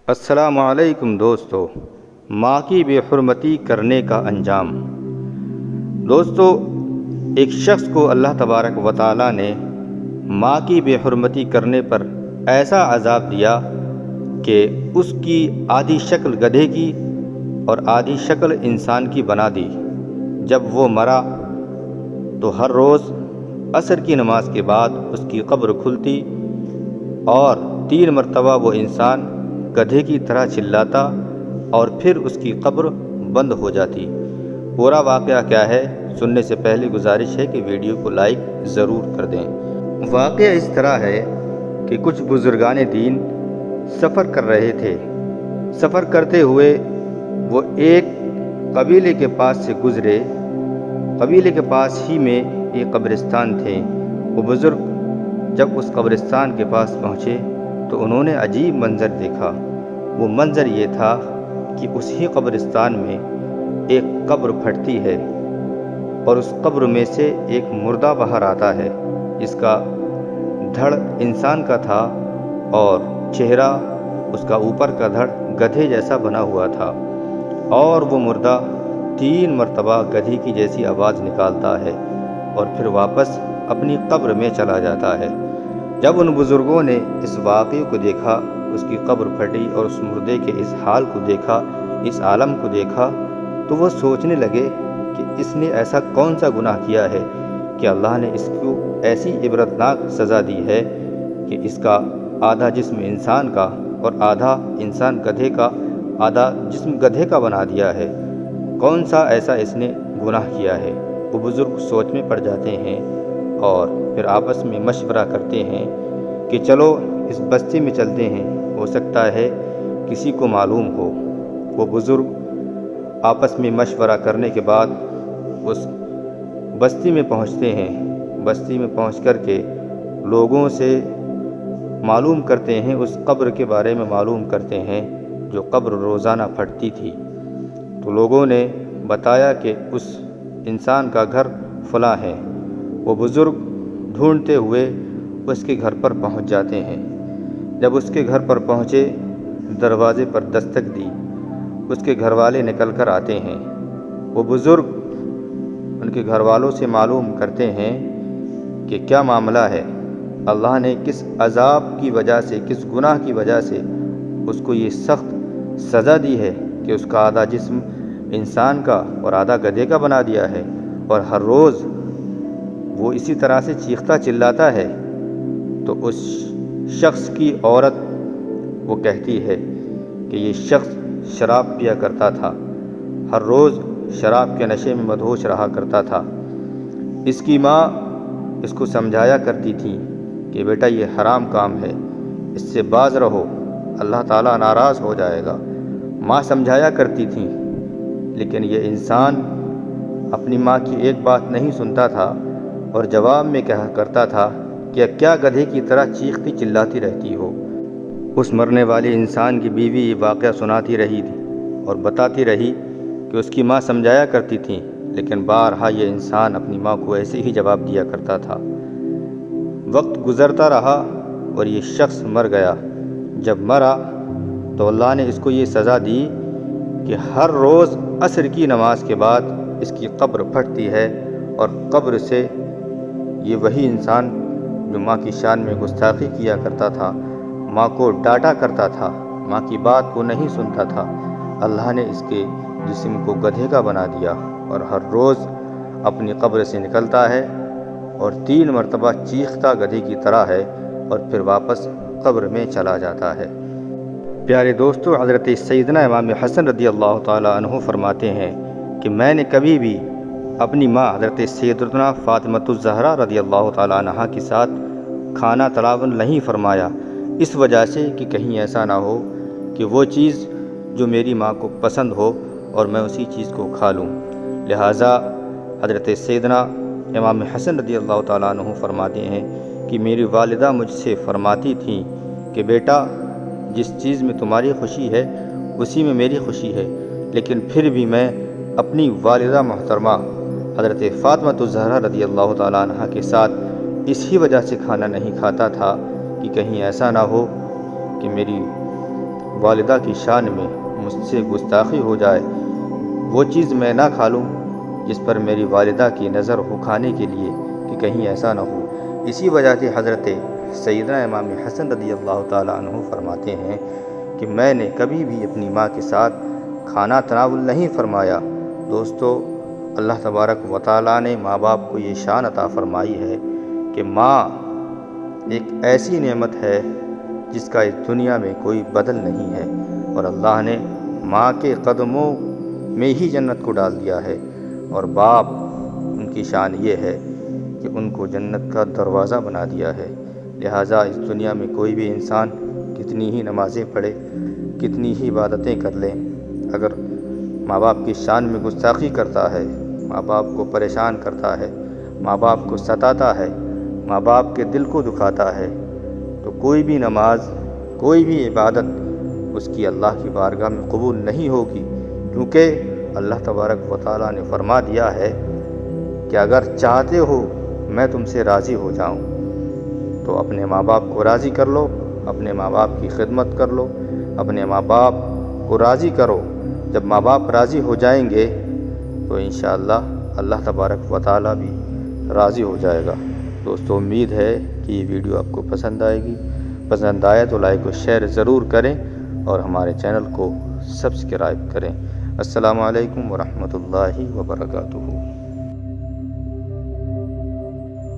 السلام علیکم دوستو، ماں کی بے حرمتی کرنے کا انجام۔ دوستو، ایک شخص کو اللہ تبارک و تعالیٰ نے ماں کی بے حرمتی کرنے پر ایسا عذاب دیا کہ اس کی آدھی شکل گدھے کی اور آدھی شکل انسان کی بنا دی۔ جب وہ مرا تو ہر روز عصر کی نماز کے بعد اس کی قبر کھلتی اور 3 مرتبہ وہ انسان گدھے کی طرح چلاتا اور پھر اس کی قبر بند ہو جاتی۔ پورا واقعہ کیا ہے، سننے سے پہلے گزارش ہے کہ ویڈیو کو لائک ضرور کر دیں۔ واقعہ اس طرح ہے کہ کچھ بزرگان دین سفر کر رہے تھے۔ سفر کرتے ہوئے وہ ایک قبیلے کے پاس سے گزرے۔ قبیلے کے پاس ہی میں ایک قبرستان تھے۔ وہ بزرگ جب اس قبرستان کے پاس پہنچے تو انہوں نے عجیب منظر دیکھا۔ وہ منظر یہ تھا کہ اسی قبرستان میں ایک قبر پھٹتی ہے اور اس قبر میں سے ایک مردہ باہر آتا ہے، جس کا دھڑ انسان کا تھا اور چہرہ اس کا اوپر کا دھڑ گدھے جیسا بنا ہوا تھا، اور وہ مردہ 3 مرتبہ گدھے کی جیسی آواز نکالتا ہے اور پھر واپس اپنی قبر میں چلا جاتا ہے۔ جب ان بزرگوں نے اس واقعے کو دیکھا، اس کی قبر پھٹی اور اس مردے کے اس حال کو دیکھا، اس عالم کو دیکھا، تو وہ سوچنے لگے کہ اس نے ایسا کون سا گناہ کیا ہے کہ اللہ نے اس کو ایسی عبرتناک سزا دی ہے کہ اس کا آدھا جسم انسان کا اور آدھا انسان گدھے کا، آدھا جسم گدھے کا بنا دیا ہے۔ کون سا ایسا اس نے گناہ کیا ہے؟ وہ بزرگ سوچ میں پڑ جاتے ہیں اور پھر آپس میں مشورہ کرتے ہیں کہ چلو اس بستی میں چلتے ہیں، ہو سکتا ہے کسی کو معلوم ہو۔ وہ بزرگ آپس میں مشورہ کرنے کے بعد اس بستی میں پہنچتے ہیں۔ بستی میں پہنچ کر کے لوگوں سے معلوم کرتے ہیں، اس قبر کے بارے میں معلوم کرتے ہیں جو قبر روزانہ پھٹتی تھی۔ تو لوگوں نے بتایا کہ اس انسان کا گھر فلاں ہے۔ وہ بزرگ ڈھونڈتے ہوئے اس کے گھر پر پہنچ جاتے ہیں۔ جب اس کے گھر پر پہنچے، دروازے پر دستک دی، اس کے گھر والے نکل کر آتے ہیں۔ وہ بزرگ ان کے گھر والوں سے معلوم کرتے ہیں کہ کیا معاملہ ہے، اللہ نے کس عذاب کی وجہ سے، کس گناہ کی وجہ سے اس کو یہ سخت سزا دی ہے کہ اس کا آدھا جسم انسان کا اور آدھا گدھے کا بنا دیا ہے، اور ہر روز وہ اسی طرح سے چیختا چلاتا ہے۔ تو اس شخص کی عورت وہ کہتی ہے کہ یہ شخص شراب پیا کرتا تھا، ہر روز شراب کے نشے میں مدہوش رہا کرتا تھا۔ اس کی ماں اس کو سمجھایا کرتی تھی کہ بیٹا یہ حرام کام ہے، اس سے باز رہو، اللہ تعالیٰ ناراض ہو جائے گا۔ ماں سمجھایا کرتی تھی، لیکن یہ انسان اپنی ماں کی ایک بات نہیں سنتا تھا اور جواب میں کہا کرتا تھا کہ کیا گدھے کی طرح چیختی چلاتی رہتی ہو۔ اس مرنے والے انسان کی بیوی یہ واقعہ سناتی رہی تھی اور بتاتی رہی کہ اس کی ماں سمجھایا کرتی تھی، لیکن بارہا یہ انسان اپنی ماں کو ایسے ہی جواب دیا کرتا تھا۔ وقت گزرتا رہا اور یہ شخص مر گیا۔ جب مرا تو اللہ نے اس کو یہ سزا دی کہ ہر روز عصر کی نماز کے بعد اس کی قبر پھٹتی ہے، اور قبر سے یہ وہی انسان جو ماں کی شان میں گستاخی کیا کرتا تھا، ماں کو ڈانٹا کرتا تھا، ماں کی بات کو نہیں سنتا تھا، اللہ نے اس کے جسم کو گدھے کا بنا دیا اور ہر روز اپنی قبر سے نکلتا ہے اور 3 مرتبہ چیختا گدھے کی طرح ہے اور پھر واپس قبر میں چلا جاتا ہے۔ پیارے دوستو، حضرت سیدنا امام حسن رضی اللہ تعالیٰ عنہ فرماتے ہیں کہ میں نے کبھی بھی اپنی ماں حضرت سیدتنا فاطمۃ الزہرا رضی اللہ تعالیٰ عنہا کے ساتھ کھانا تناول نہیں فرمایا، اس وجہ سے کہ کہیں ایسا نہ ہو کہ وہ چیز جو میری ماں کو پسند ہو اور میں اسی چیز کو کھا لوں۔ لہٰذا حضرت سیدنا امام حسن رضی اللہ تعالیٰ عنہ فرماتے ہیں کہ میری والدہ مجھ سے فرماتی تھیں کہ بیٹا جس چیز میں تمہاری خوشی ہے اسی میں میری خوشی ہے، لیکن پھر بھی میں اپنی والدہ محترمہ حضرت فاطمۃ الزہرا رضی اللہ تعالیٰ عنہ کے ساتھ اسی وجہ سے کھانا نہیں کھاتا تھا کہ کہیں ایسا نہ ہو کہ میری والدہ کی شان میں مجھ سے گستاخی ہو جائے، وہ چیز میں نہ کھا لوں جس پر میری والدہ کی نظر ہو کھانے کے لیے، کہ کہیں ایسا نہ ہو۔ اسی وجہ سے حضرت سیدنا امام حسن رضی اللہ تعالیٰ عنہ فرماتے ہیں کہ میں نے کبھی بھی اپنی ماں کے ساتھ کھانا تناول نہیں فرمایا۔ دوستو، اللہ تبارک و تعالیٰ نے ماں باپ کو یہ شان عطا فرمائی ہے کہ ماں ایک ایسی نعمت ہے جس کا اس دنیا میں کوئی بدل نہیں ہے، اور اللہ نے ماں کے قدموں میں ہی جنت کو ڈال دیا ہے، اور باپ ان کی شان یہ ہے کہ ان کو جنت کا دروازہ بنا دیا ہے۔ لہٰذا اس دنیا میں کوئی بھی انسان کتنی ہی نمازیں پڑھے، کتنی ہی عبادتیں کر لیں، اگر ماں باپ کی شان میں گستاخی کرتا ہے، ماں باپ کو پریشان کرتا ہے، ماں باپ کو ستاتا ہے، ماں باپ کے دل کو دکھاتا ہے، تو کوئی بھی نماز، کوئی بھی عبادت اس کی اللہ کی بارگاہ میں قبول نہیں ہوگی، کیونکہ اللہ تبارک و تعالیٰ نے فرما دیا ہے کہ اگر چاہتے ہو میں تم سے راضی ہو جاؤں تو اپنے ماں باپ کو راضی کر لو، اپنے ماں باپ کی خدمت کر لو، اپنے ماں باپ کو راضی کرو۔ جب ماں باپ راضی ہو جائیں گے تو انشاءاللہ اللہ تبارک و تعالیٰ بھی راضی ہو جائے گا۔ دوستو، امید ہے کہ یہ ویڈیو آپ کو پسند آئے گی۔ پسند آئے تو لائک و شیئر ضرور کریں اور ہمارے چینل کو سبسکرائب کریں۔ السلام علیکم ورحمۃ اللہ وبرکاتہ۔